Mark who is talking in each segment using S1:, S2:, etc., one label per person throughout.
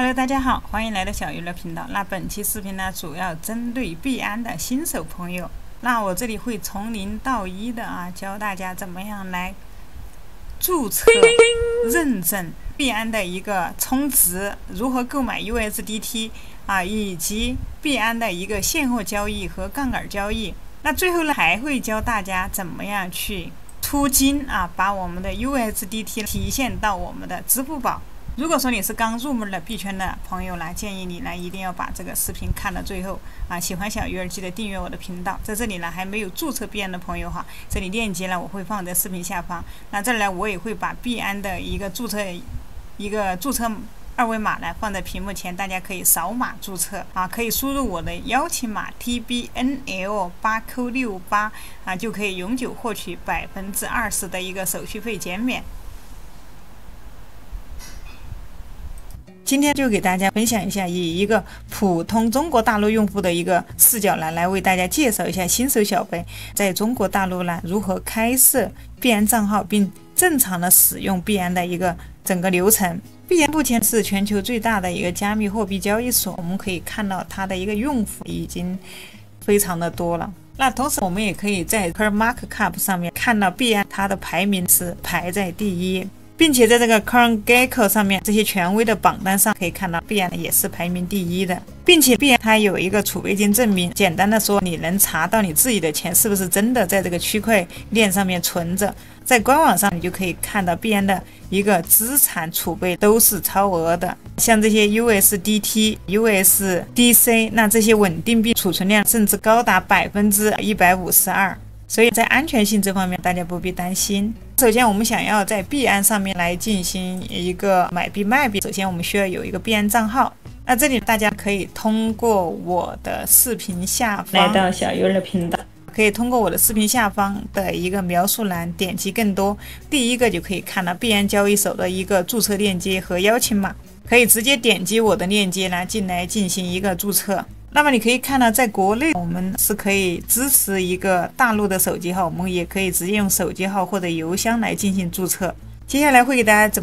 S1: Hello， 大家好，欢迎来到小娱乐频道。那本期视频呢，主要针对币安的新手朋友。那我这里会从0到1的教大家怎么样来注册、认证币安的一个充值，如何购买 USDT 以及币安的一个现货交易和杠杆交易。那最后呢，还会教大家怎么样去出金把我们的 USDT 提现到我们的支付宝。如果说你是刚入门的币圈的朋友呢，建议你呢一定要把这个视频看到最后喜欢小鱼儿记得订阅我的频道。在这里呢，还没有注册币安的朋友这里链接呢我会放在视频下方。那这里呢，我也会把币安的一个注册二维码呢放在屏幕前，大家可以扫码注册可以输入我的邀请码 TBNL8Q68 就可以永久获取20%的一个手续费减免。今天就给大家分享一下，以一个普通中国大陆用户的一个视角来为大家介绍一下新手小白在中国大陆呢如何开设币安账号，并正常的使用币安的一个整个流程。币安目前是全球最大的一个加密货币交易所，我们可以看到它的一个用户已经非常的多了。那同时我们也可以在 CoinMarketCap 上面看到币安它的排名是排在第1。并且在这个 CoinGecko 上面这些权威的榜单上可以看到币安也是排名第1的，并且币安它有一个储备金证明，简单的说，你能查到你自己的钱是不是真的在这个区块链上面存着。在官网上你就可以看到币安的一个资产储备都是超额的，像这些 USDT、USDC， 那这些稳定币储存量甚至高达152%。所以在安全性这方面大家不必担心。首先我们想要在币安上面来进行一个买币卖币，首先我们需要有一个币安账号。那这里大家可以通过我的视频下方来到小鱼儿的频道，可以通过我的视频下方的一个描述栏点击更多，第一个就可以看到币安交易所的一个注册链接和邀请码，可以直接点击我的链接呢进来进行一个注册。那么你可以看到，在国内我们是可以支持一个大陆的手机号，我们也可以直接用手机号或者邮箱来进行注册。接下来会给大家怎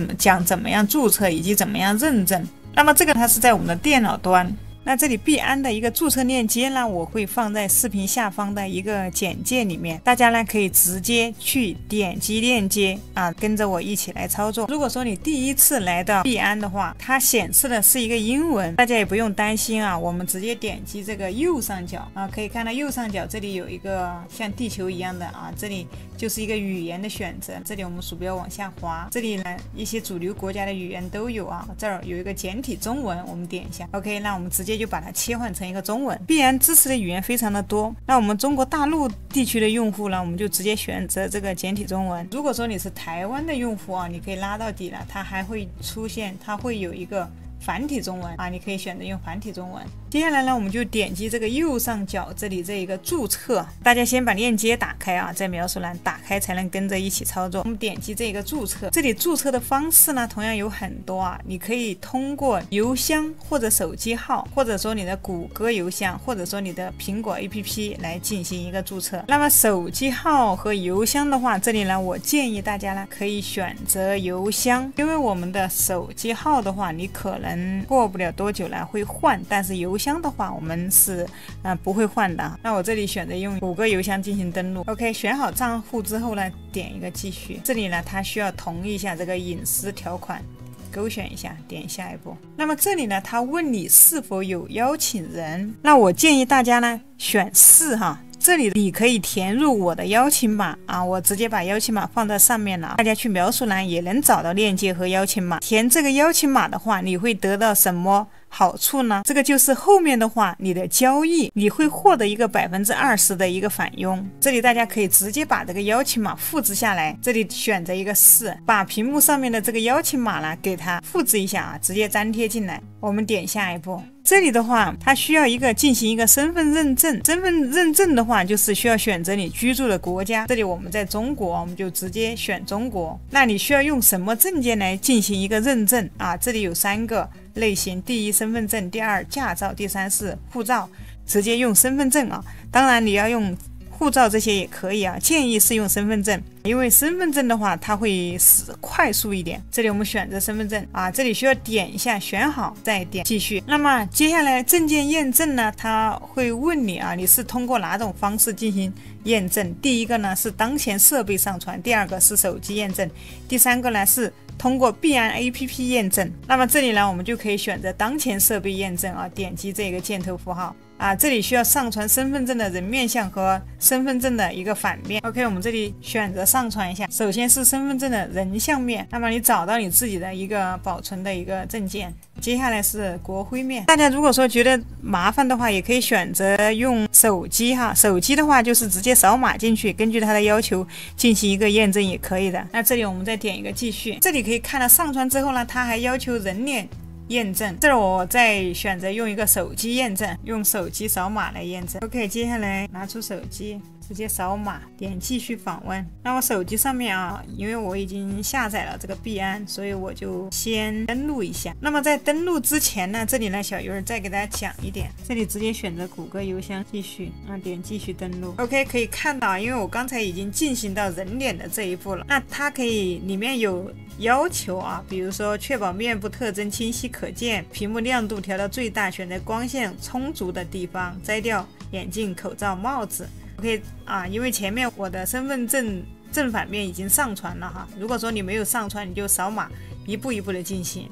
S1: 么样注册以及怎么样认证。那么这个它是在我们的电脑端。那这里币安的一个注册链接呢，我会放在视频下方的一个简介里面，大家呢可以直接去点击链接跟着我一起来操作。如果说你第一次来到币安的话，它显示的是一个英文，大家也不用担心我们直接点击这个右上角可以看到右上角这里有一个像地球一样的这里就是一个语言的选择，这里我们鼠标往下滑，这里呢一些主流国家的语言都有这儿有一个简体中文，我们点一下 OK， 那我们直接就把它切换成一个中文。币安支持的语言非常的多，那我们中国大陆地区的用户呢，我们就直接选择这个简体中文。如果说你是台湾的用户你可以拉到底了，它还会出现，它会有一个繁体中文你可以选择用繁体中文。接下来呢，我们就点击这个右上角这里这一个注册，大家先把链接打开在描述栏打开才能跟着一起操作。我们点击这个注册，这里注册的方式呢同样有很多你可以通过邮箱或者手机号，或者说你的谷歌邮箱，或者说你的苹果 APP 来进行一个注册。那么手机号和邮箱的话，这里呢我建议大家呢可以选择邮箱，因为我们的手机号的话你可能过不了多久呢会换，但是邮箱的话我们是不会换的。那我这里选择用谷歌邮箱进行登录。 OK， 选好账户之后呢，点一个继续，这里呢它需要同意一下这个隐私条款，勾选一下，点下一步。那么这里呢它问你是否有邀请人，那我建议大家呢选是这里你可以填入我的邀请码我直接把邀请码放在上面了，大家去描述栏也能找到链接和邀请码。填这个邀请码的话，你会得到什么好处呢？这个就是后面的话你的交易你会获得一个20%的一个返佣。这里大家可以直接把这个邀请码复制下来，这里选择一个是，把屏幕上面的这个邀请码呢给它复制一下直接粘贴进来。我们点下一步，这里的话它需要进行一个身份认证。身份认证的话就是需要选择你居住的国家，这里我们在中国，我们就直接选中国。那你需要用什么证件来进行一个认证这里有3个类型，第1身份证，第2驾照，第3是护照，直接用身份证当然你要用护照这些也可以啊，建议是用身份证，因为身份证的话它会快速一点。这里我们选择身份证啊，这里需要点一下选好，再点继续。那么接下来证件验证呢，它会问你啊，你是通过哪种方式进行验证？第一个呢是当前设备上传，第二个是手机验证，第三个呢是通过币安 APP 验证。那么这里呢我们就可以选择当前设备验证啊，点击这个箭头符号啊，这里需要上传身份证的人面像和身份证的一个反面。 OK， 我们这里选择上传一下，首先是身份证的人像面，那么你找到你自己的一个保存的一个证件，接下来是国徽面。大家如果说觉得麻烦的话，也可以选择用手机哈，手机的话就是直接扫码进去，根据它的要求进行一个验证也可以的。那这里我们再点一个继续，这里可以看到上传之后呢，它还要求人脸验证，这儿我再选择用一个手机验证，用手机扫码来验证。 OK， 接下来拿出手机直接扫码，点继续访问。那我手机上面啊，因为我已经下载了这个币安，所以我就先登录一下。那么在登录之前呢，这里呢小鱼儿再给大家讲一点，这里直接选择谷歌邮箱继续点继续登录。 OK， 可以看到因为我刚才已经进行到人脸的这一步了，那它可以里面有要求啊，比如说确保面部特征清晰可见，屏幕亮度调到最大，选择光线充足的地方，摘掉眼镜、口罩、帽子。 OK 啊，因为前面我的身份证正反面已经上传了哈，如果说你没有上传，你就扫码一步一步的进行，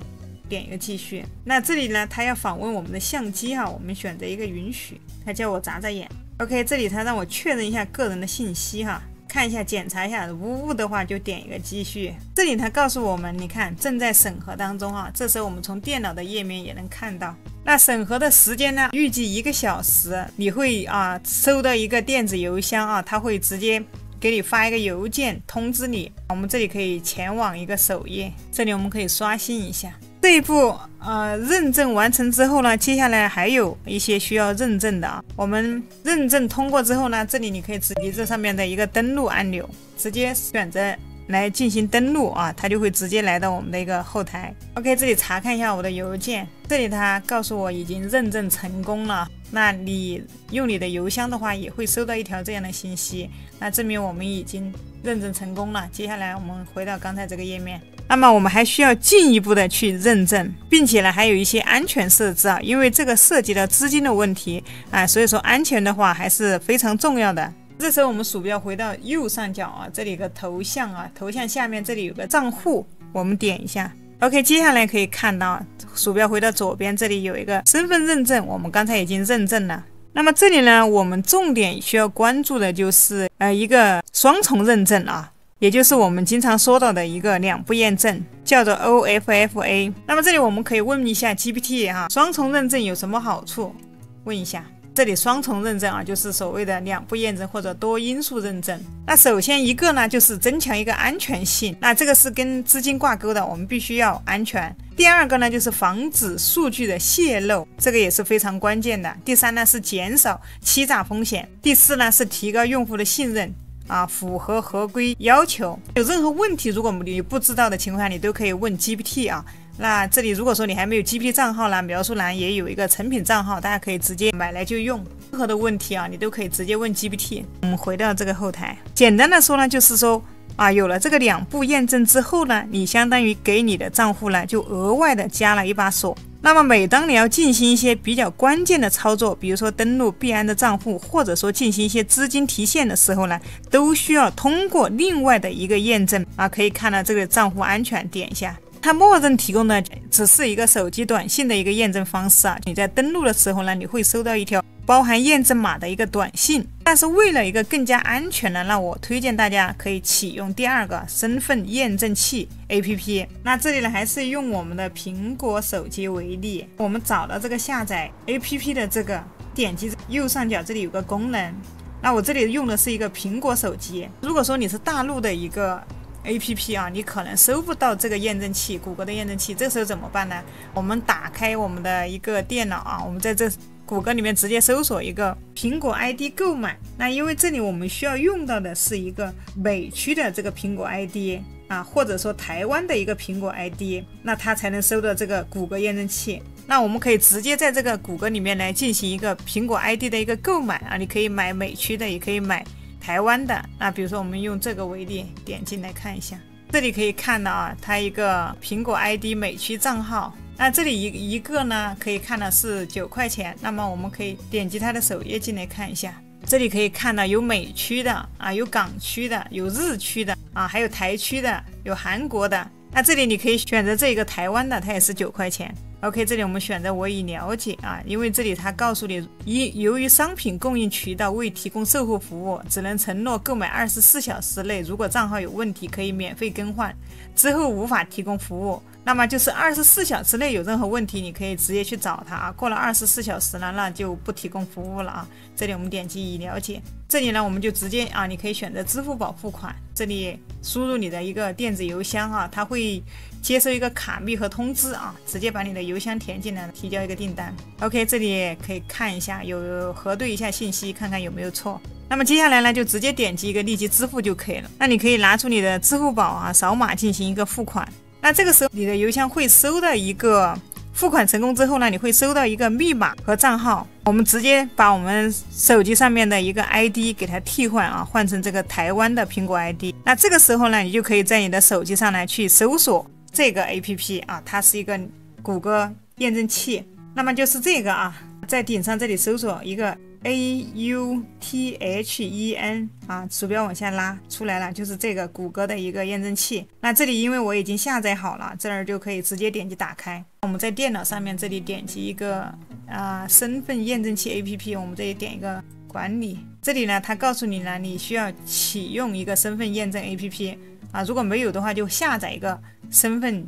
S1: 点一个继续。那这里呢，它要访问我们的相机哈，我们选择一个允许，它叫我眨眨眼。 OK， 这里它让我确认一下个人的信息哈，看一下检查一下，无误的话就点一个继续。这里它告诉我们，你看正在审核当中啊，这时候我们从电脑的页面也能看到。那审核的时间呢，预计1个小时，你会收到一个电子邮箱啊，它会直接给你发一个邮件通知你。我们这里可以前往一个首页，这里我们可以刷新一下。这一步认证完成之后呢，接下来还有一些需要认证的啊。我们认证通过之后呢，这里你可以直接这上面的一个登录按钮，直接选择来进行登录啊，它就会直接来到我们的一个后台。 OK， 这里查看一下我的邮件，这里它告诉我已经认证成功了。那你用你的邮箱的话也会收到一条这样的信息，那证明我们已经认证成功了。接下来我们回到刚才这个页面，那么我们还需要进一步的去认证，并且呢还有一些安全设置啊，因为这个涉及到资金的问题啊，所以说安全的话还是非常重要的。这时候我们鼠标回到右上角啊，这里有个头像啊，头像下面这里有个账户，我们点一下。 OK， 接下来可以看到鼠标回到左边，这里有一个身份认证，我们刚才已经认证了。那么这里呢，我们重点需要关注的就是一个双重认证啊，也就是我们经常说到的一个2步验证，叫做 OFFA。那么这里我们可以问一下 GPT 哈，双重认证有什么好处？问一下。这里双重认证啊，就是所谓的2步验证或者多因素认证。那首先一个呢，就是增强一个安全性，那这个是跟资金挂钩的，我们必须要安全。第二个呢，就是防止数据的泄露，这个也是非常关键的。第三呢，是减少欺诈风险。第四呢，是提高用户的信任啊，符合合规要求。有任何问题，如果你不知道的情况下，你都可以问 GPT 啊。那这里如果说你还没有 GPT 账号呢，描述栏也有一个成品账号，大家可以直接买来就用。任何的问题啊，你都可以直接问 GPT。我们回到这个后台，简单的说呢，就是说有了这个2步验证之后呢，你相当于给你的账户呢就额外的加了一把锁。那么每当你要进行一些比较关键的操作，比如说登录币安的账户，或者说进行一些资金提现的时候呢，都需要通过另外的一个验证啊。可以看到这个账户安全，点一下。它默认提供的只是一个手机短信的一个验证方式啊，你在登录的时候呢，你会收到一条包含验证码的一个短信。但是为了一个更加安全呢，那我推荐大家可以启用第二个身份验证器 APP。那这里呢，还是用我们的苹果手机为例，我们找到这个下载 APP 的这个，点击右上角这里有个功能。那我这里用的是一个苹果手机，如果说你是大陆的一个APP 啊，你可能搜不到这个验证器，谷歌的验证器，这时候怎么办呢？我们打开我们的一个电脑啊，我们在这谷歌里面直接搜索一个苹果 ID 购买。那因为这里我们需要用到的是一个美区的这个苹果 ID 啊，或者说台湾的一个苹果 ID， 那它才能收到这个谷歌验证器。那我们可以直接在这个谷歌里面来进行一个苹果 ID 的一个购买啊，你可以买美区的，也可以买台湾的。那比如说我们用这个为例，点进来看一下，这里可以看到啊，它一个苹果 ID 美区账号。那这里一个呢，可以看到是9块钱。那么我们可以点击它的首页进来看一下，这里可以看到有美区的啊，有港区的，有日区的啊，还有台区的，有韩国的。那这里你可以选择这个台湾的，它也是9块钱。OK， 这里我们选择我已了解啊，因为这里它告诉你，由于商品供应渠道未提供售后服务，只能承诺购买24小时内，如果账号有问题可以免费更换，之后无法提供服务。那么就是24小时内有任何问题，你可以直接去找他啊。过了24小时呢，那就不提供服务了啊。这里我们点击已了解，这里呢我们就直接啊，你可以选择支付宝付款，这里输入你的一个电子邮箱啊，它会接收一个卡密和通知啊，直接把你的邮箱填进来，提交一个订单。OK， 这里可以看一下，有核对一下信息，看看有没有错。那么接下来呢，就直接点击一个立即支付就可以了。那你可以拿出你的支付宝啊，扫码进行一个付款。那这个时候你的邮箱会收到一个付款成功之后呢，你会收到一个密码和账号。我们直接把我们手机上面的一个 ID 给它替换啊，换成这个台湾的苹果 ID。那这个时候呢，你就可以在你的手机上来去搜索这个 APP 啊，它是一个谷歌验证器。那么就是这个啊，在顶上这里搜索一个 AUTHEN 啊，鼠标往下拉出来了，就是这个谷歌的一个验证器。那这里因为我已经下载好了，这儿就可以直接点击打开。我们在电脑上面这里点击一个身份验证器 APP， 我们这里点一个管理。这里呢，它告诉你呢，你需要启用一个身份验证 APP 啊，如果没有的话，就下载一个身份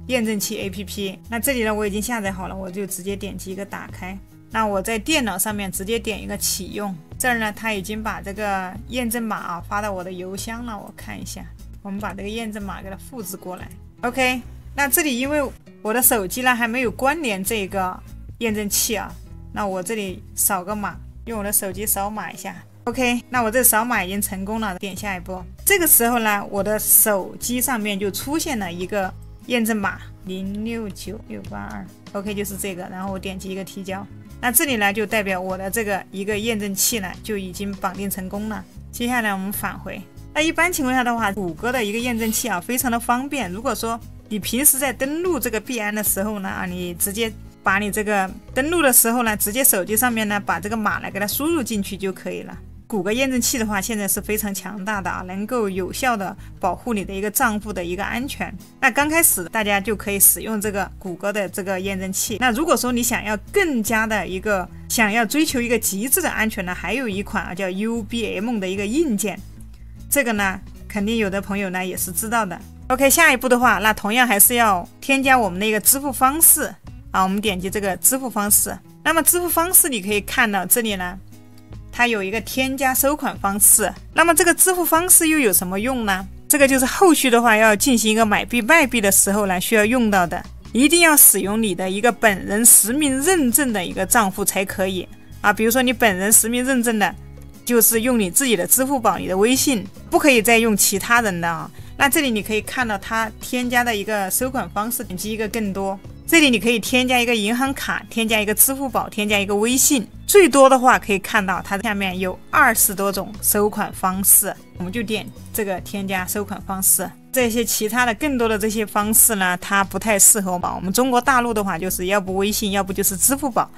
S1: 验证器 APP。那这里呢，我已经下载好了，我就直接点击一个打开。那我在电脑上面直接点一个启用，这儿呢，它已经把这个验证码啊发到我的邮箱了。我看一下，我们把这个验证码给它复制过来。OK， 那这里因为我的手机呢还没有关联这个验证器啊，那我这里扫个码，用我的手机扫码一下。OK， 那我这扫码已经成功了，点下一步。这个时候呢，我的手机上面就出现了一个验证码069682。OK， 就是这个，然后我点击一个提交。那这里呢，就代表我的这个一个验证器呢就已经绑定成功了。接下来我们返回。那一般情况下的话，谷歌的一个验证器啊，非常的方便。如果说你平时在登录这个币安的时候呢，你直接把你这个登录的时候呢，直接手机上面呢把这个码来给它输入进去就可以了。谷歌验证器的话，现在是非常强大的啊，能够有效的保护你的一个账户的一个安全。那刚开始大家就可以使用这个谷歌的这个验证器。那如果说你想要更加的想要追求一个极致的安全呢，还有一款啊叫 UBM 的一个硬件，这个呢肯定有的朋友呢也是知道的。OK， 下一步的话，那同样还是要添加我们的一个支付方式啊，我们点击这个支付方式。那么支付方式你可以看到这里呢，它有一个添加收款方式。那么这个支付方式又有什么用呢？这个就是后续的话要进行一个买币卖币的时候呢需要用到的，一定要使用你的一个本人实名认证的一个账户才可以啊。比如说你本人实名认证的，就是用你自己的支付宝、你的微信，不可以再用其他人的啊。那这里你可以看到它添加的一个收款方式，点击一个更多。这里你可以添加一个银行卡，添加一个支付宝，添加一个微信。最多的话可以看到它下面有20多种收款方式，我们就点这个添加收款方式。这些其他的更多的这些方式呢，它不太适合我们中国大陆的话，就是要不微信，要不就是支付宝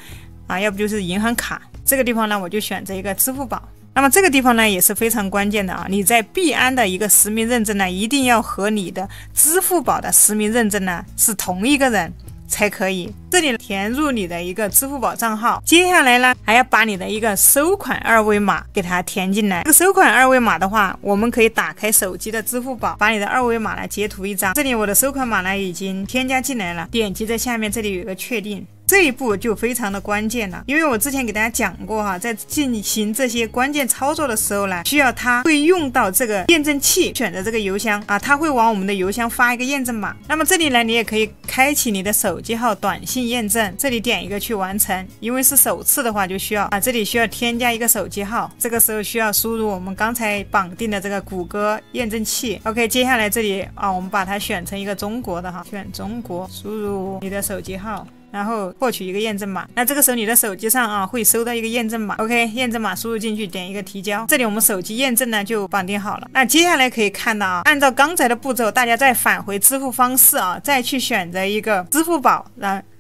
S1: 啊，要不就是银行卡。这个地方呢，我就选择一个支付宝。那么这个地方呢也是非常关键的啊，你在币安的一个实名认证呢，一定要和你的支付宝的实名认证呢是同一个人才可以。这里填入你的一个支付宝账号，接下来呢还要把你的一个收款二维码给它填进来。这个收款二维码的话，我们可以打开手机的支付宝，把你的二维码呢截图一张。这里我的收款码呢已经添加进来了，点击在下面这里有一个确定。这一步就非常的关键了，因为我之前给大家讲过哈，在进行这些关键操作的时候呢，需要它会用到这个验证器，选择这个邮箱啊，它会往我们的邮箱发一个验证码。那么这里呢，你也可以开启你的手机号短信验证，这里点一个去完成。因为是首次的话，就需要这里需要添加一个手机号，这个时候需要输入我们刚才绑定的这个谷歌验证器。OK， 接下来这里我们把它选成一个中国的哈，选中国，输入你的手机号。然后获取一个验证码。那这个时候你的手机上啊会收到一个验证码 ，OK， 验证码输入进去，点一个提交。这里我们手机验证呢就绑定好了。那接下来可以看到啊，按照刚才的步骤，大家再返回支付方式啊，再去选择一个支付宝，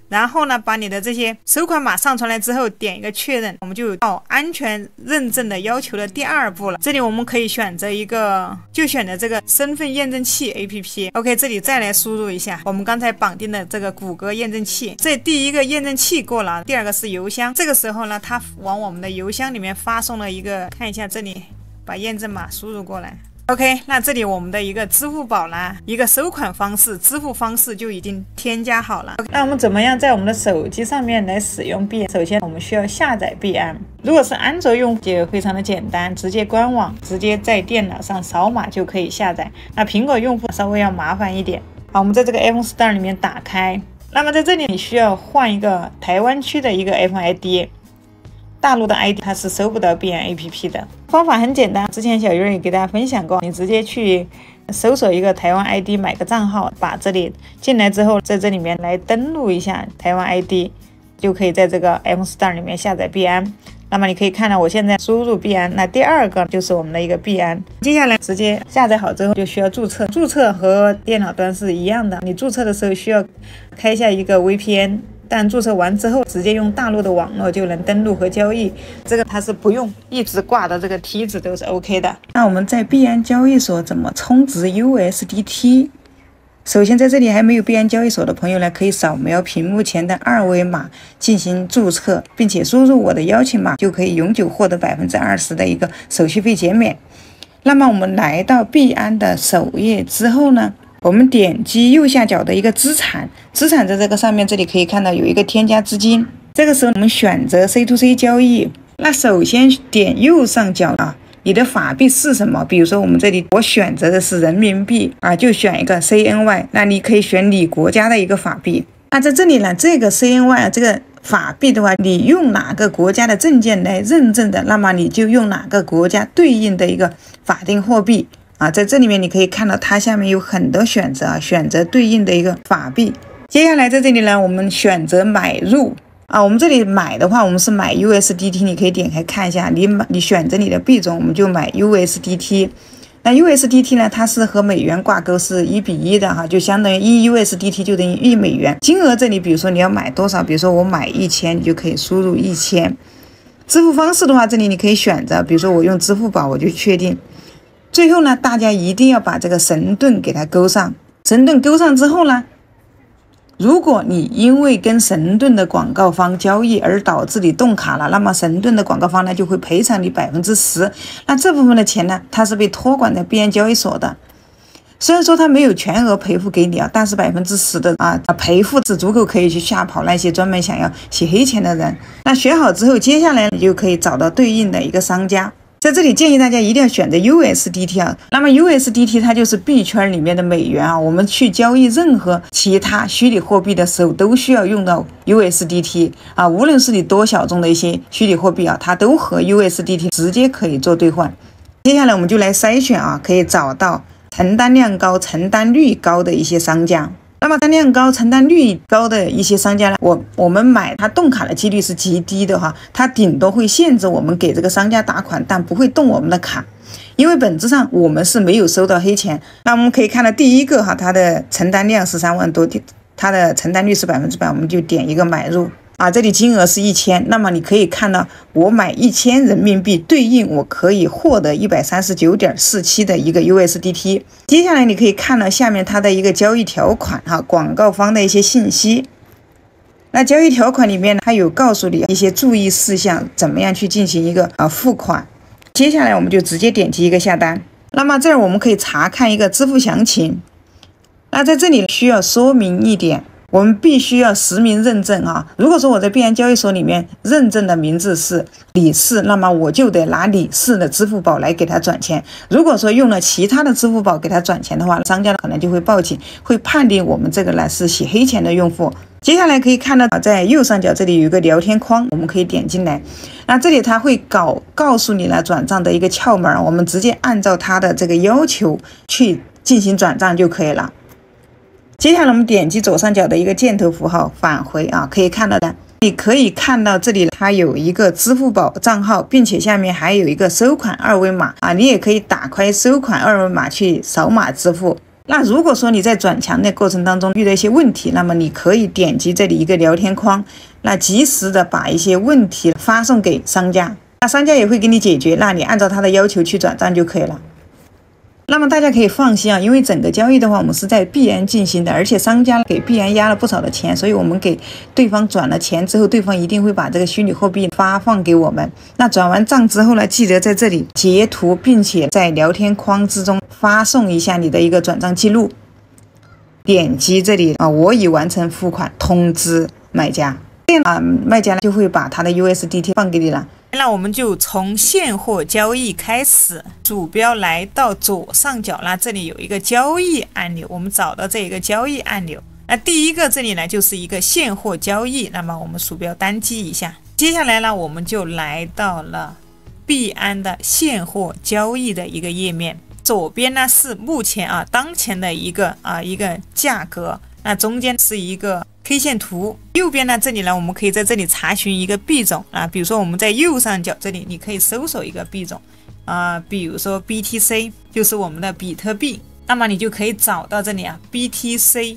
S1: 然后呢，把你的这些收款码上传来之后，点一个确认，我们就到安全认证的要求的第2步了。这里我们可以选择一个，就选择这个身份验证器 APP。OK， 这里再来输入一下我们刚才绑定的这个谷歌验证器。这第一个验证器过了，第2个是邮箱。这个时候呢，它往我们的邮箱里面发送了一个，看一下这里，把验证码输入过来。OK， 那这里我们的一个支付宝啦，一个收款方式、支付方式就已经添加好了。那我们怎么样在我们的手机上面来使用币安？首先我们需要下载币安。如果是安卓用户就非常的简单，直接官网直接在电脑上扫码就可以下载。那苹果用户稍微要麻烦一点。好，我们在这个 iPhone Store 里面打开。那么在这里你需要换一个台湾区的一个 iPhone ID。大陆的 ID 它是搜不到币安 APP 的。方法很简单，之前小鱼也给大家分享过，你直接去搜索一个台湾 ID， 买个账号，把这里进来之后，在这里面来登录一下台湾 ID， 就可以在这个 iPhone Store 里面下载币安。那么你可以看到我现在输入币安，那第2个就是我们的一个币安。接下来直接下载好之后就需要注册，注册和电脑端是一样的，你注册的时候需要开下一个 VPN。但注册完之后，直接用大陆的网络就能登录和交易，这个它是不用一直挂的这个梯子都是 OK 的。那我们在币安交易所怎么充值 USDT？ 首先在这里还没有币安交易所的朋友呢，可以扫描屏幕前的2维码进行注册，并且输入我的邀请码，就可以永久获得20%的一个手续费减免。那么我们来到币安的首页之后呢，我们点击右下角的一个资产，资产在这个上面，这里可以看到有一个添加资金。这个时候我们选择 C2C 交易，那首先点右上角啊，你的法币是什么？比如说我们这里我选择的是人民币啊，就选一个 CNY， 那你可以选你国家的一个法币。那在这里呢，这个 CNY 这个法币的话，你用哪个国家的证件来认证的，那么你就用哪个国家对应的一个法定货币。在这里面你可以看到它下面有很多选择啊，选择对应的一个法币。接下来在这里呢，我们选择买入啊，我们这里买的话，我们是买 USDT， 你可以点开看一下，你选择你的币种，我们就买 USDT。那 USDT 呢，它是和美元挂钩，是1:1的哈，就相当于1 USDT 就等于1美元。金额这里，比如说你要买多少，比如说我买1000，你就可以输入1000。支付方式的话，这里你可以选择，比如说我用支付宝，我就确定。最后呢，大家一定要把这个神盾给它勾上。神盾勾上之后呢，如果你因为跟神盾的广告方交易而导致你冻卡了，那么神盾的广告方呢就会赔偿你10%。那这部分的钱呢，它是被托管在币安交易所的。虽然说它没有全额赔付给你啊，但是10%的赔付是足够可以去吓跑那些专门想要洗黑钱的人。那选好之后，接下来你就可以找到对应的一个商家。在这里建议大家一定要选择 USDT 啊，那么 USDT 它就是币圈里面的美元啊，我们去交易任何其他虚拟货币的时候都需要用到 USDT 啊，无论是你多小众的一些虚拟货币啊，它都和 USDT 直接可以做兑换。接下来我们就来筛选啊，可以找到承担量高、承担率高的一些商家。那么承担量高、承担率高的一些商家呢，我们买它冻卡的几率是极低的哈，它顶多会限制我们给这个商家打款，但不会动我们的卡，因为本质上我们是没有收到黑钱。那我们可以看到第一个哈，它的承担量是3万多，它的承担率是100%，我们就点一个买入。这里金额是1000，那么你可以看到我买1000人民币对应我可以获得 139.47 的一个 USDT。 接下来你可以看到下面它的一个交易条款广告方的一些信息。那交易条款里面它有告诉你一些注意事项，怎么样去进行一个付款。接下来我们就直接点击一个下单。那么这儿我们可以查看一个支付详情。那在这里需要说明一点，我们必须要实名认证啊！如果说我在币安交易所里面认证的名字是李四，那么我就得拿李四的支付宝来给他转钱。如果说用了其他的支付宝给他转钱的话，商家可能就会报警，会判定我们这个呢是洗黑钱的用户。接下来可以看到在右上角这里有一个聊天框，我们可以点进来。那这里他会告诉你了转账的一个窍门，我们直接按照他的这个要求去进行转账就可以了。接下来我们点击左上角的一个箭头符号返回啊，可以看到的，你可以看到这里它有一个支付宝账号，并且下面还有一个收款二维码啊，你也可以打开收款二维码去扫码支付。那如果说你在转墙的过程当中遇到一些问题，那么你可以点击这里一个聊天框，那及时的把一些问题发送给商家，那商家也会给你解决，那你按照他的要求去转账就可以了。那么大家可以放心啊，因为整个交易的话我们是在币安进行的，而且商家给币安压了不少的钱，所以我们给对方转了钱之后，对方一定会把这个虚拟货币发放给我们。那转完账之后呢，记得在这里截图，并且在聊天框之中发送一下你的一个转账记录，点击这里啊，我已完成付款，通知买家，这样啊，卖家呢就会把他的 USDT 放给你了。那我们就从现货交易开始，鼠标来到左上角，那这里有一个交易按钮，我们找到这一个交易按钮。那第一个这里呢就是一个现货交易，那么我们鼠标单击一下，接下来呢我们就来到了币安的现货交易的一个页面。左边呢是目前当前的一个价格，那中间是一个 K 线图，右边呢这里呢我们可以在这里查询一个币种啊，比如说我们在右上角这里你可以搜索一个币种比如说 BTC 就是我们的比特币，那么你就可以找到这里BTC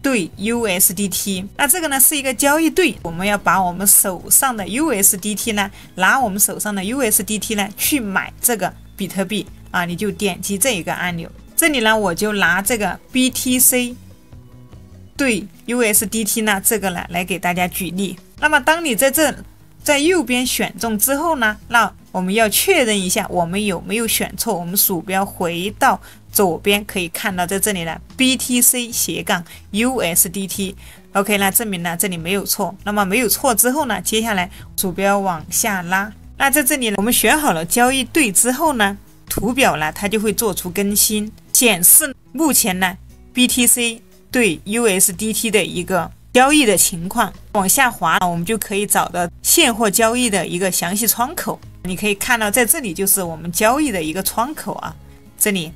S1: 对 USDT， 那这个呢是一个交易对，我们要把我们手上的 USDT 呢拿我们手上的 USDT 呢去买这个比特币你就点击这一个按钮，这里呢我就拿这个 BTC 对 USDT 呢这个呢来给大家举例。那么当你在右边选中之后呢，那我们要确认一下我们有没有选错，我们鼠标回到左边可以看到在这里呢 BTC-USDT OK， 那证明呢这里没有错。那么没有错之后呢，接下来鼠标往下拉，那在这里呢我们选好了交易对之后呢，图表呢它就会做出更新，显示目前呢 BTC 对 USDT 的一个交易的情况。往下滑我们就可以找到现货交易的一个详细窗口，你可以看到在这里就是我们交易的一个窗口这里。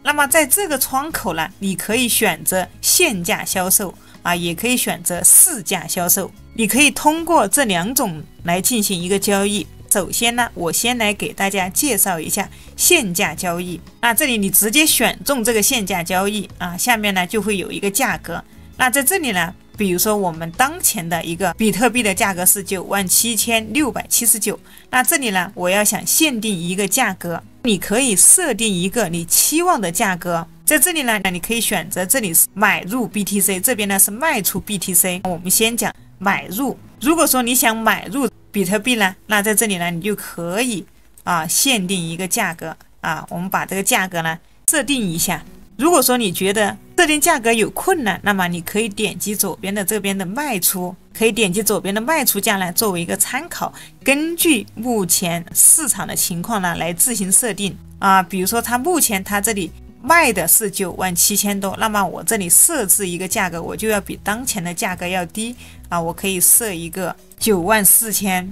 S1: 那么在这个窗口呢，你可以选择限价销售也可以选择市价销售，你可以通过这两种来进行一个交易。首先呢，我先来给大家介绍一下限价交易。那这里你直接选中这个限价交易下面呢就会有一个价格。那在这里呢，比如说我们当前的一个比特币的价格是97,679，那这里呢我要想限定一个价格，你可以设定一个你期望的价格。在这里呢你可以选择这里是买入 BTC， 这边呢是卖出 BTC。 我们先讲买入，如果说你想买入比特币呢，那在这里呢你就可以限定一个价格我们把这个价格呢设定一下。如果说你觉得设定价格有困难，那么你可以点击左边的这边的卖出，可以点击左边的卖出价呢作为一个参考，根据目前市场的情况呢来自行设定比如说目前它这里卖的是97,000多，那么我这里设置一个价格，我就要比当前的价格要低我可以设一个94,800，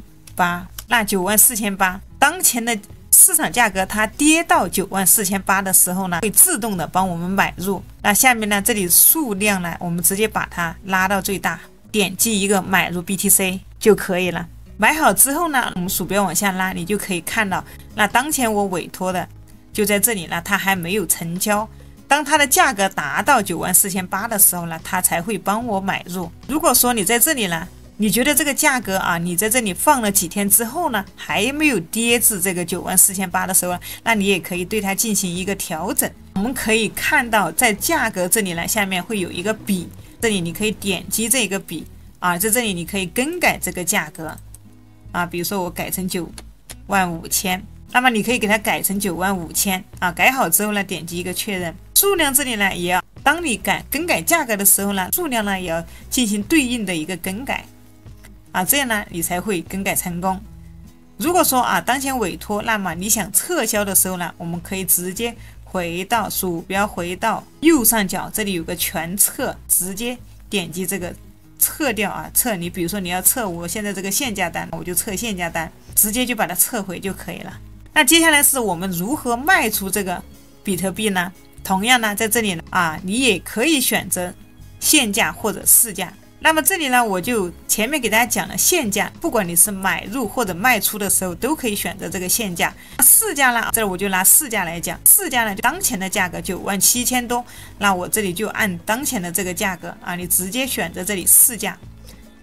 S1: 那94,800当前的市场价格它跌到94,800的时候呢，会自动的帮我们买入。那下面呢，这里数量呢，我们直接把它拉到最大，点击一个买入 BTC 就可以了。买好之后呢，我们鼠标往下拉，你就可以看到，那当前我委托的就在这里呢，它还没有成交。当它的价格达到94,800的时候呢，它才会帮我买入。如果说你在这里呢，你觉得这个价格你在这里放了几天之后呢，还没有跌至这个94,800的时候，那你也可以对它进行一个调整。我们可以看到在价格这里呢，下面会有一个笔，这里你可以点击这个笔在这里你可以更改这个价格比如说我改成95,000，那么你可以给它改成95,000改好之后呢，点击一个确认。数量这里呢也要，当你更改价格的时候呢，数量呢也要进行对应的一个更改这样呢你才会更改成功。如果说当前委托，那么你想撤销的时候呢，我们可以直接回到鼠标回到右上角，这里有个全撤，直接点击这个撤掉撤你，比如说你要撤我现在这个限价单，我就撤限价单，直接就把它撤回就可以了。那接下来是我们如何卖出这个比特币呢？同样呢，在这里呢你也可以选择限价或者市价。那么这里呢，我就前面给大家讲了限价，不管你是买入或者卖出的时候，都可以选择这个限价。市价呢，这我就拿市价来讲，市价呢，就当前的价格97000多，那我这里就按当前的这个价格啊，你直接选择这里市价。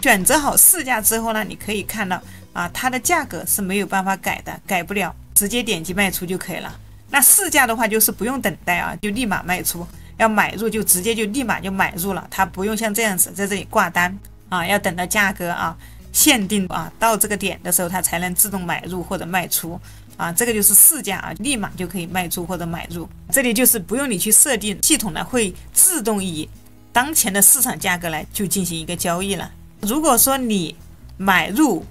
S1: 选择好市价之后呢，你可以看到啊，它的价格是没有办法改的，改不了，直接点击卖出就可以了。那市价的话就是不用等待啊，就立马卖出。要买入就直接就立马就买入了，它不用像这样子在这里挂单啊，要等到价格啊限定啊到这个点的时候，它才能自动买入或者卖出啊。这个就是市价啊，立马就可以卖出或者买入。这里就是不用你去设定，系统呢会自动以当前的市场价格来就进行一个交易了。如果说你买入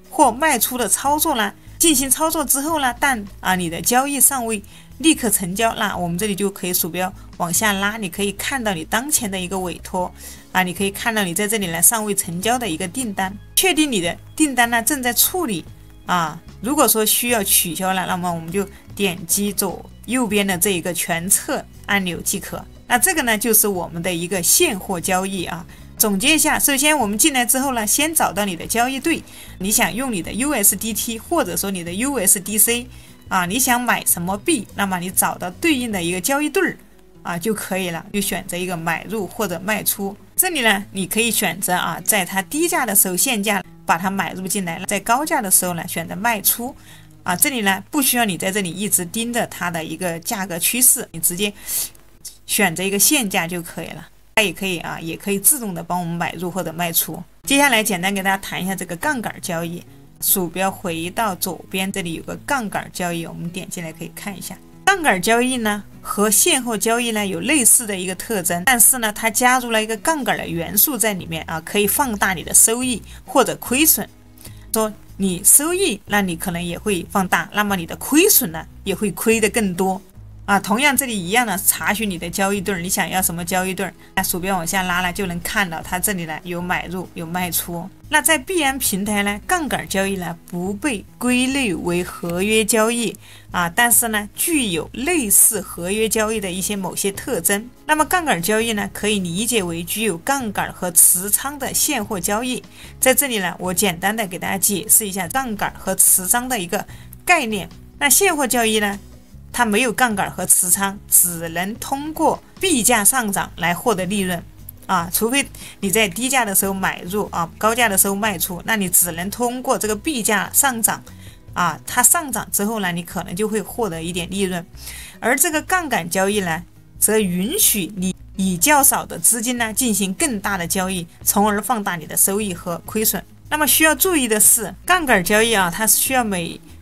S1: 或卖出的操作呢，进行操作之后呢，但你的交易尚未立刻成交，那我们这里就可以鼠标往下拉，你可以看到你当前的一个委托啊，你可以看到你在这里呢尚未成交的一个订单，确定你的订单呢正在处理啊。如果说需要取消了，那么我们就点击左右边的这一个全测按钮即可。那这个呢就是我们的一个现货交易啊。总结一下，首先我们进来之后呢，先找到你的交易对，你想用你的 USDT 或者说你的 USDC 啊，你想买什么币，那么你找到对应的一个交易对啊就可以了，就选择一个买入或者卖出。这里呢，你可以选择啊，在它低价的时候限价把它买入进来，在高价的时候呢选择卖出啊。这里呢不需要你在这里一直盯着它的一个价格趋势，你直接选择一个限价就可以了。它也可以啊，也可以自动的帮我们买入或者卖出。接下来简单给大家谈一下这个杠杆交易。鼠标回到左边，这里有个杠杆交易，我们点进来可以看一下。杠杆交易呢和现货交易呢有类似的一个特征，但是呢它加入了一个杠杆的元素在里面啊，可以放大你的收益或者亏损。说你收益，那你可能也会放大，那么你的亏损呢也会亏得更多。同样这里一样的查询你的交易对，你想要什么交易对，那鼠标往下拉了就能看到它这里呢有买入有卖出。那在币安平台呢，杠杆交易呢不被归类为合约交易但是呢具有类似合约交易的一些某些特征。那么杠杆交易呢可以理解为具有杠杆和持仓的现货交易。在这里呢我简单的给大家解释一下杠杆和持仓的一个概念。那现货交易呢，它没有杠杆和持仓，只能通过币价上涨来获得利润除非你在低价的时候买入高价的时候卖出，那你只能通过这个币价上涨它上涨之后呢，你可能就会获得一点利润。而这个杠杆交易呢，则允许你以较少的资金呢进行更大的交易，从而放大你的收益和亏损。那么需要注意的是，杠杆交易它是需要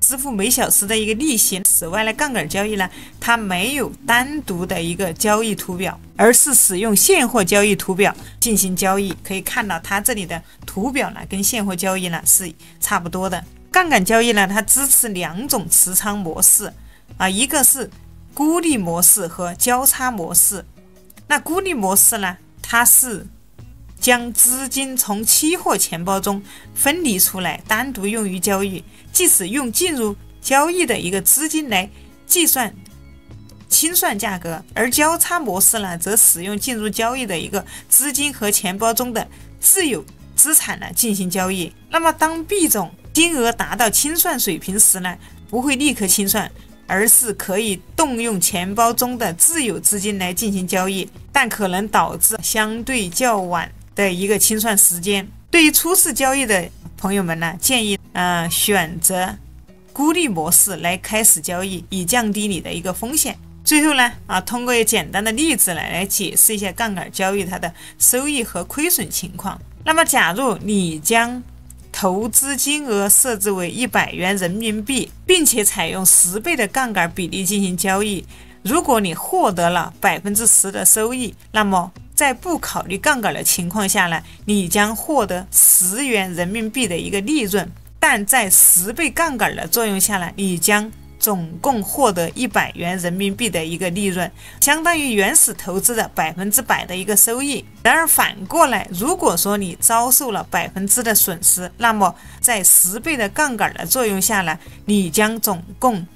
S1: 支付每小时的一个利息。此外呢，杠杆交易呢，它没有单独的一个交易图表，而是使用现货交易图表进行交易。可以看到它这里的图表呢，跟现货交易呢是差不多的。杠杆交易呢，它支持2种持仓模式一个是孤立模式和交叉模式。那孤立模式呢，它是将资金从期货钱包中分离出来，单独用于交易，即使用进入交易的一个资金来计算清算价格。而交叉模式呢，则使用进入交易的一个资金和钱包中的自有资产呢进行交易。那么当币种金额达到清算水平时呢，不会立刻清算，而是可以动用钱包中的自有资金来进行交易，但可能导致相对较晚的一个清算时间。对于初次交易的朋友们呢，建议选择孤立模式来开始交易，以降低你的一个风险。最后呢通过一个简单的例子来解释一下杠杆交易它的收益和亏损情况。那么假如你将投资金额设置为100元人民币，并且采用10倍的杠杆比例进行交易，如果你获得了10%的收益，那么在不考虑杠杆的情况下呢，你将获得10元人民币的一个利润。但在10倍杠杆的作用下呢，你将总共获得100元人民币的一个利润，相当于原始投资的100%的一个收益。然而反过来，如果说你遭受了1%的损失，那么在10倍的杠杆的作用下呢，你将总共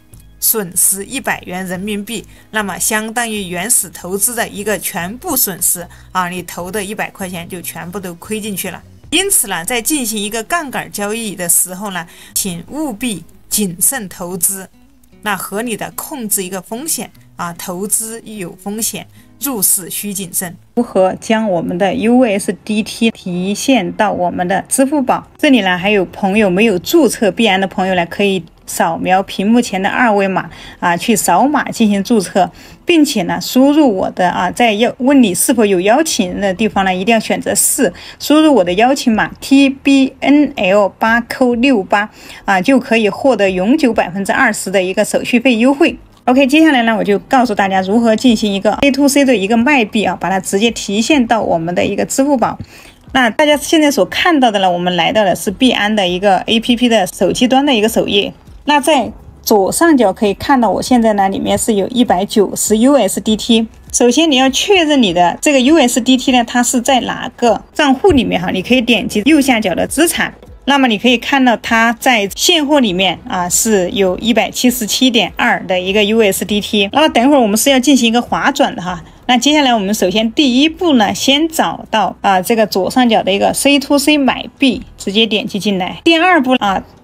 S1: 损失100元人民币，那么相当于原始投资的一个全部损失啊，你投的100块钱就全部都亏进去了。因此呢，在进行一个杠杆交易的时候呢，请务必谨慎投资，那合理的控制一个风险啊，投资有风险，入市需谨慎。如何将我们的 USDT 提现到我们的支付宝？这里呢，还有朋友没有注册币安的朋友呢，可以扫描屏幕前的2维码啊，去扫码进行注册，并且呢，输入我的在问你是否有邀请的地方呢，一定要选择是，输入我的邀请码 TBNL8Q68就可以获得永久20%的一个手续费优惠。OK， 接下来呢，我就告诉大家如何进行一个 A2C 的一个卖币啊，把它直接提现到我们的一个支付宝。那大家现在所看到的呢，我们来到的是币安的一个 APP 的手机端的一个首页。那在左上角可以看到，我现在呢里面是有190 USDT。首先你要确认你的这个 USDT 呢，它是在哪个账户里面哈？你可以点击右下角的资产。那么你可以看到它在现货里面是有 177.2 的一个 USDT。那么等一会儿我们是要进行一个划转的哈。那接下来我们首先第一步呢，先找到这个左上角的一个 C2C 买币，直接点击进来。第二步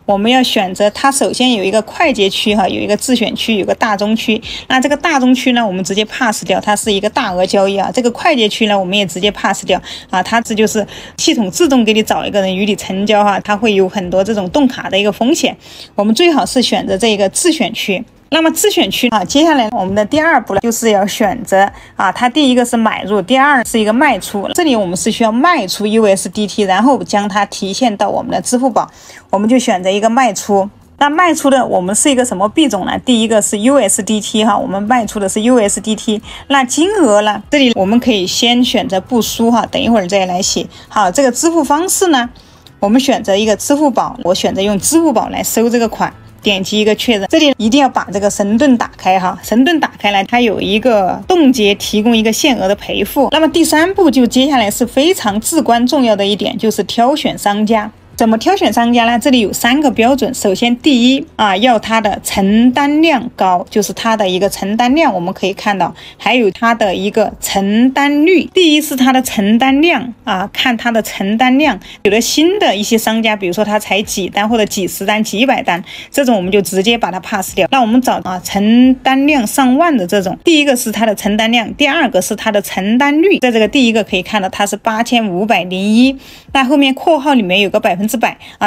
S1: 我们要选择它，首先有一个快捷区哈，有一个自选区，有个大宗区。那这个大宗区呢，我们直接 pass 掉，它是一个大额交易啊。这个快捷区呢，我们也直接 pass 掉啊。它这就是系统自动给你找一个人与你成交哈，它会有很多这种冻卡的一个风险。我们最好是选择这个自选区。那么自选区接下来我们的第二步呢，就是要选择它第一个是买入，第二是一个卖出。这里我们是需要卖出 USDT， 然后将它提现到我们的支付宝，我们就选择一个卖出。那卖出的我们是一个什么币种呢？第一个是 USDT 哈，我们卖出的是 USDT。那金额呢？这里我们可以先选择不输哈，等一会儿再来写。好，这个支付方式呢，我们选择一个支付宝，我选择用支付宝来收这个款。点击一个确认，这里一定要把这个神盾打开哈，神盾打开来，它有一个冻结提供一个限额的赔付。那么第三步就接下来是非常至关重要的一点，就是挑选商家。怎么挑选商家呢？这里有3个标准。首先第一要它的承担量高，就是它的一个承担量，我们可以看到，还有它的一个承担率。第一是它的承担量看它的承担量。有的新的一些商家，比如说它才几单或者几十单、几百单，这种我们就直接把它 pass 掉。那我们找承担量上万的这种，第一个是它的承担量，第二个是它的承担率。在这个第一个可以看到它是8501，那后面括号里面有个100%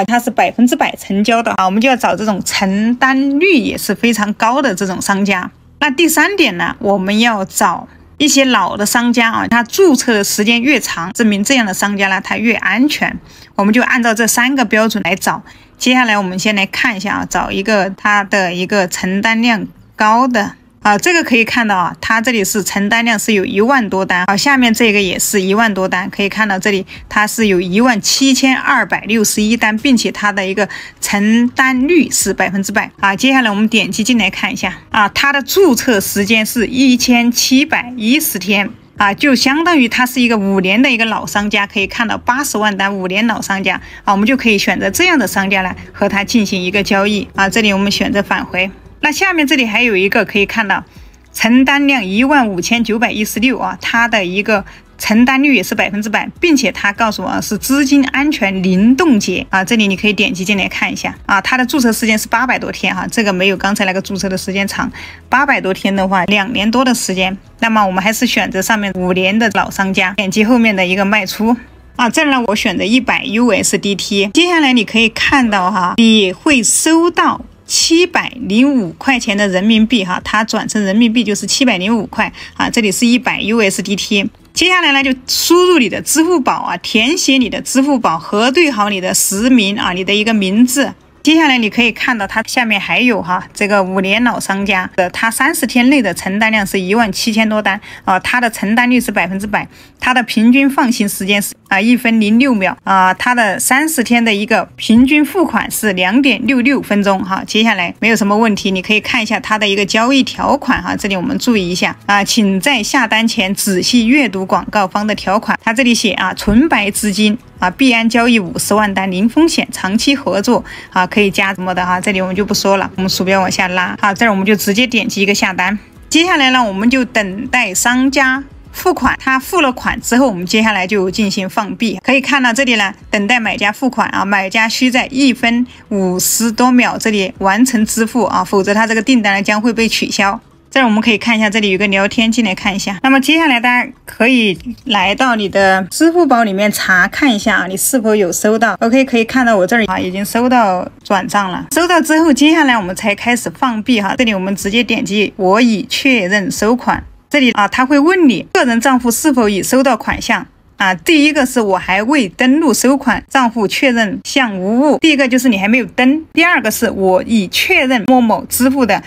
S1: 它是100%成交的我们就要找这种承担率也是非常高的这种商家。那第三点呢，我们要找一些老的商家他注册的时间越长，证明这样的商家呢，它越安全。我们就按照这3个标准来找。接下来我们先来看一下找一个它的一个承担量高的。这个可以看到它这里是承担量是有1万多单下面这个也是1万多单，可以看到这里它是有17261单，并且它的一个承担率是100%接下来我们点击进来看一下它的注册时间是1710天就相当于它是一个5年的一个老商家，可以看到80万单5年老商家我们就可以选择这样的商家来和它进行一个交易这里我们选择返回。那下面这里还有一个可以看到承担量15916它的一个承担率也是100%，并且它告诉我是资金安全零冻结这里你可以点击进来看一下它的注册时间是800多天这个没有刚才那个注册的时间长，800多天的话2年多的时间。那么我们还是选择上面5年的老商家，点击后面的一个卖出这儿呢我选择100 USDT。接下来你可以看到你会收到705块钱的人民币它转成人民币就是705块这里是100 USDT。接下来呢就输入你的支付宝填写你的支付宝，核对好你的实名你的一个名字。接下来你可以看到它下面还有这个5年老商家的，它30天内的承担量是17000多单它的承担率是100%，它的平均放行时间是1分06秒它的30天的一个平均付款是2.66分钟接下来没有什么问题，你可以看一下它的一个交易条款这里我们注意一下请在下单前仔细阅读广告方的条款。它这里写纯白资金啊，币安交易50万单，零风险，长期合作啊，可以加什么的哈，这里我们就不说了，我们鼠标往下拉，好，这儿我们就直接点击一个下单。接下来呢，我们就等待商家付款，他付了款之后，我们接下来就进行放币。可以看到这里呢，等待买家付款啊，买家需在1分50多秒这里完成支付啊，否则他这个订单呢将会被取消。这儿我们可以看一下，这里有个聊天，进来看一下。那么接下来大家可以来到你的支付宝里面查看一下啊，你是否有收到。OK， 可以看到我这里啊已经收到转账了。收到之后，接下来我们才开始放币哈。这里我们直接点击我已确认收款。这里啊，他会问你个人账户是否已收到款项。啊，第一个是我还未登录收款，账户确认项无误。第一个就是你还没有登，第二个是我已确认某某支付的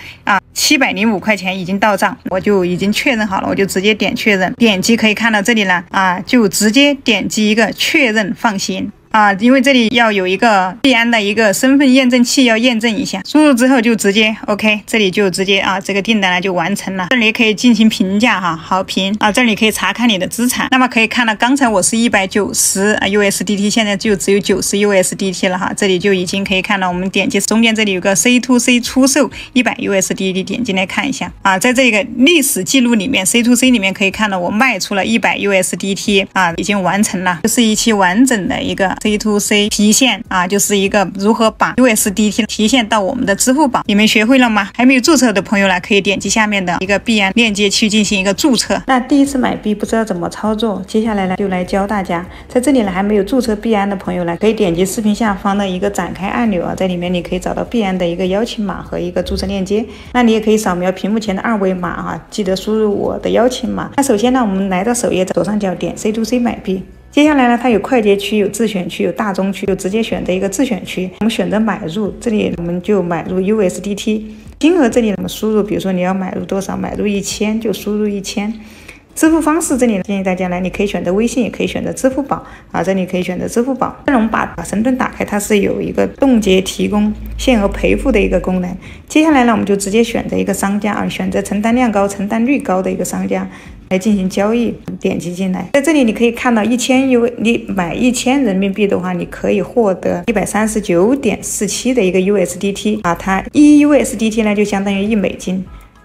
S1: 705块钱已经到账，我就已经确认好了，我就直接点确认，点击可以看到这里了啊，就直接点击一个确认放心。啊，因为这里要有一个币安的一个身份验证器要验证一下，输入之后就直接 OK， 这里就直接啊这个订单呢就完成了。这里可以进行评价哈，好评啊，这里可以查看你的资产。那么可以看到刚才我是190USDT， 现在就只有90 USDT 了哈，这里就已经可以看到，我们点击中间这里有个 C2C 出售100 USDT， 点进来看一下啊，在这个历史记录里面 C2C 里面可以看到我卖出了100 USDT 啊，已经完成了。这是一期完整的一个C2C 提现啊，就是一个如何把 USDT 提现到我们的支付宝。你们学会了吗？还没有注册的朋友呢，可以点击下面的一个币安链接去进行一个注册。那第一次买币不知道怎么操作，接下来呢就来教大家。在这里呢还没有注册币安的朋友呢，可以点击视频下方的一个展开按钮啊，在里面你可以找到币安的一个邀请码和一个注册链接。那你也可以扫描屏幕前的2维码啊，记得输入我的邀请码。那首先呢，我们来到首页，左上角点 C2C 买币。接下来呢，它有快捷区、有自选区、有大宗区，就直接选择一个自选区。我们选择买入，这里我们就买入 USDT， 金额这里我们输入，比如说你要买入多少，买入1000就输入1000。支付方式这里建议大家来，你可以选择微信，也可以选择支付宝啊，这里可以选择支付宝。那我们把神盾打开，它是有一个冻结提供限额赔付的一个功能。接下来呢，我们就直接选择一个商家啊，选择承担量高、承担率高的一个商家来进行交易，点击进来。在这里你可以看到你买1000人民币的话，你可以获得139.47的一个 USDT 啊，它1 USDT 呢就相当于1美金。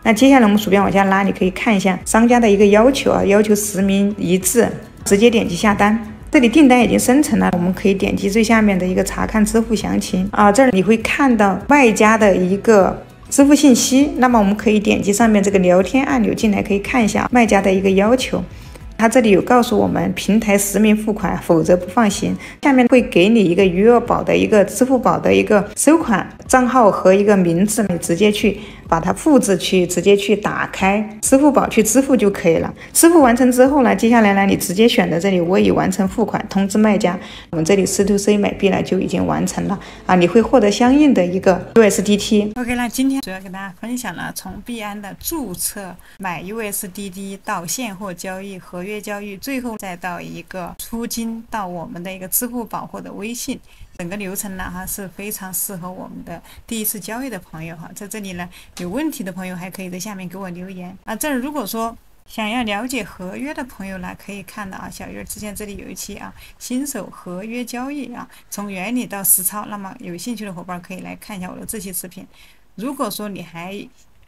S1: 那接下来我们鼠标往下拉，你可以看一下商家的一个要求啊，要求实名一致，直接点击下单。这里订单已经生成了，我们可以点击最下面的一个查看支付详情啊，这儿你会看到卖家的一个支付信息。那么我们可以点击上面这个聊天按钮进来，可以看一下卖家的一个要求。它这里有告诉我们平台实名付款，否则不放行。下面会给你一个余额宝的一个支付宝的一个收款账号和一个名字，你直接去把它复制去，直接去打开支付宝去支付就可以了。支付完成之后呢，接下来呢，你直接选择这里我已完成付款，通知卖家。我们这里 C2C 买币呢就已经完成了啊，你会获得相应的一个 USDT。OK， 那今天主要给大家分享了从币安的注册买 USDT 到现货交易、合约交易，最后再到一个出金到我们的一个支付宝或者微信。整个流程呢是非常适合我们的第一次交易的朋友哈，在这里呢有问题的朋友还可以在下面给我留言啊。这儿如果说想要了解合约的朋友呢，可以看到啊，小鱼儿之前这里有一期啊新手合约交易啊，从原理到实操，那么有兴趣的伙伴可以来看一下我的这期视频。如果说你还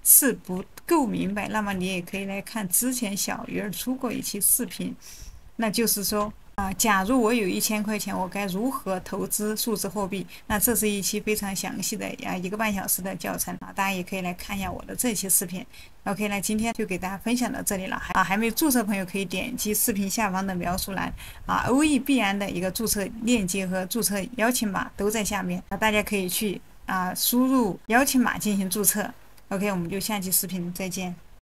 S1: 是不够明白，那么你也可以来看之前小鱼儿出过一期视频，那就是说假如我有1000块钱，我该如何投资数字货币？那这是一期非常详细的1个半小时的教程啊，大家也可以来看一下我的这期视频。OK， 那今天就给大家分享到这里了还没注册朋友可以点击视频下方的描述栏OE 币安的一个注册链接和注册邀请码都在下面，大家可以去输入邀请码进行注册。OK， 我们就下期视频再见。